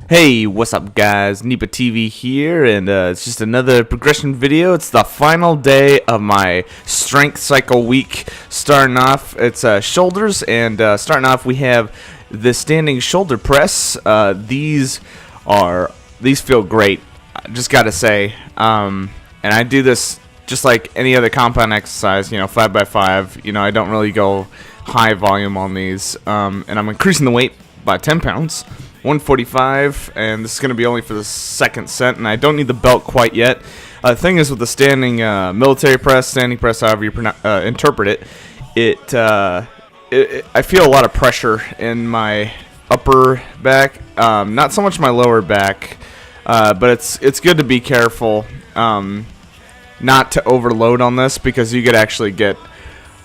Hey, what's up guys, Nipa TV here, and it's just another progression video. It's the final day of my strength cycle week. Starting off, it's shoulders, and starting off we have the standing shoulder press. These feel great, I just gotta say, and I do this just like any other compound exercise, 5x5. I don't really go high volume on these, and I'm increasing the weight by 10 pounds. 145, and this is going to be only for the second set, and I don't need the belt quite yet. The thing is, with the standing military press, standing press, however you interpret it, I feel a lot of pressure in my upper back, not so much my lower back, but it's good to be careful not to overload on this, because you could actually get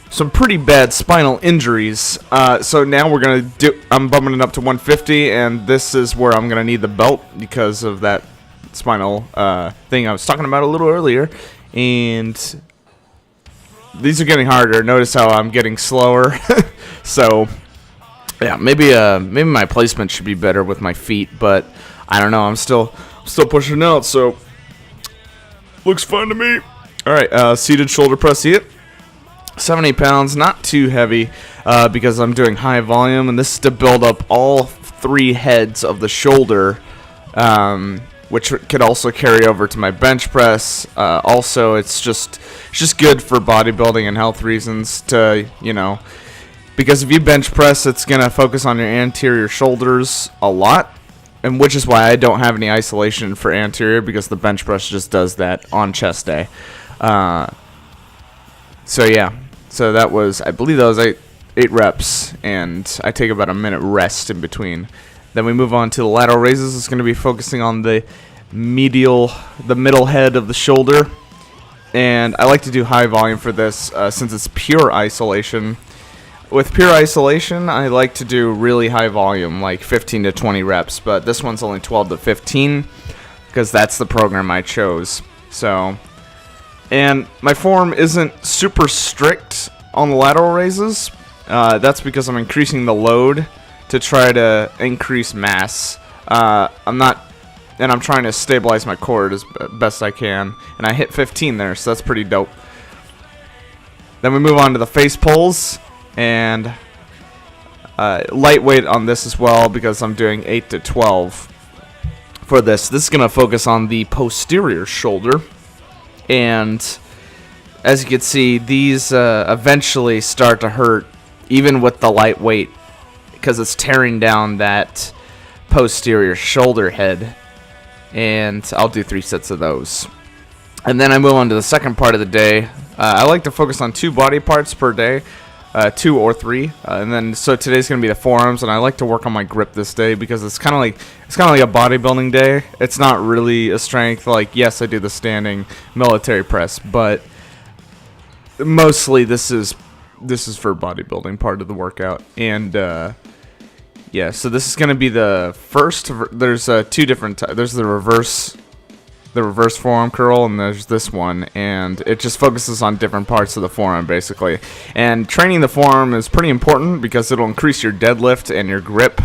some pretty bad spinal injuries. So now I'm bumping it up to 150, and this is where I'm gonna need the belt because of that spinal thing I was talking about a little earlier. And these are getting harder. Notice how I'm getting slower. So yeah, maybe my placement should be better with my feet, but I don't know. I'm still pushing out, so looks fine to me. All right, seated shoulder press here. 70 pounds, not too heavy, because I'm doing high volume, and this is to build up all three heads of the shoulder, which could also carry over to my bench press. Also, it's just good for bodybuilding and health reasons to, because if you bench press, it's gonna focus on your anterior shoulders a lot, and which is why I don't have any isolation for anterior, because the bench press just does that on chest day. So yeah, I believe that was eight reps, and I take about a minute rest in between. Then we move on to the lateral raises. It's going to be focusing on the middle head of the shoulder, and I like to do high volume for this since it's pure isolation. With pure isolation, I like to do really high volume, like 15 to 20 reps, but this one's only 12 to 15 because that's the program I chose. And my form isn't super strict on the lateral raises. That's because I'm increasing the load to try to increase mass. I'm trying to stabilize my core as best I can. And I hit 15 there, so that's pretty dope. Then we move on to the face pulls, and lightweight on this as well, because I'm doing 8 to 12 for this. This is going to focus on the posterior shoulder. And as you can see, these eventually start to hurt, even with the lightweight, because it's tearing down that posterior shoulder head. And I'll do 3 sets of those. And then I move on to the second part of the day. I like to focus on 2 body parts per day, 2 or 3. So today's gonna be the forearms, and I like to work on my grip this day because it's kind of like a bodybuilding day. It's not really a strength. Like, yes, I do the standing military press, but mostly this is for bodybuilding part of the workout. And yeah, so this is gonna be the first. There's 2 different. There's the reverse forearm curl, and there's this one, and it just focuses on different parts of the forearm basically. And training the forearm is pretty important because it'll increase your deadlift and your grip,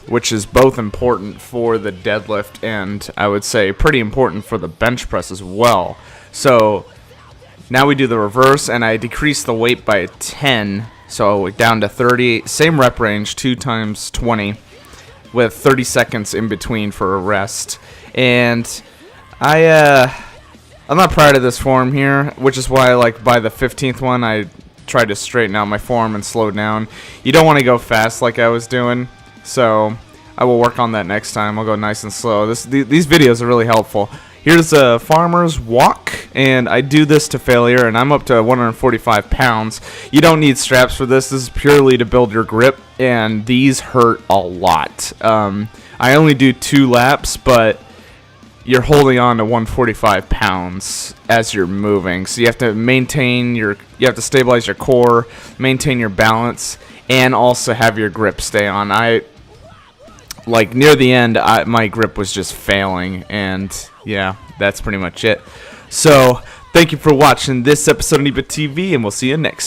which is both important for the deadlift, and I would say pretty important for the bench press as well. So now we do the reverse, and I decrease the weight by 10, so down to 30. Same rep range, 2 times 20, with 30 seconds in between for a rest. And I'm not proud of this form here, which is why, like, by the 15th one, I tried to straighten out my form and slow down. You don't want to go fast like I was doing, so I will work on that next time. I'll go nice and slow. These videos are really helpful. Here's a farmer's walk, and I do this to failure, and I'm up to 145 pounds. You don't need straps for this. This is purely to build your grip, and these hurt a lot. I only do 2 laps, but you're holding on to 145 pounds as you're moving, so you have to stabilize your core, maintain your balance, and also have your grip stay on. Like near the end, my grip was just failing, and yeah, that's pretty much it. So thank you for watching this episode of Nipa TV, and we'll see you next time.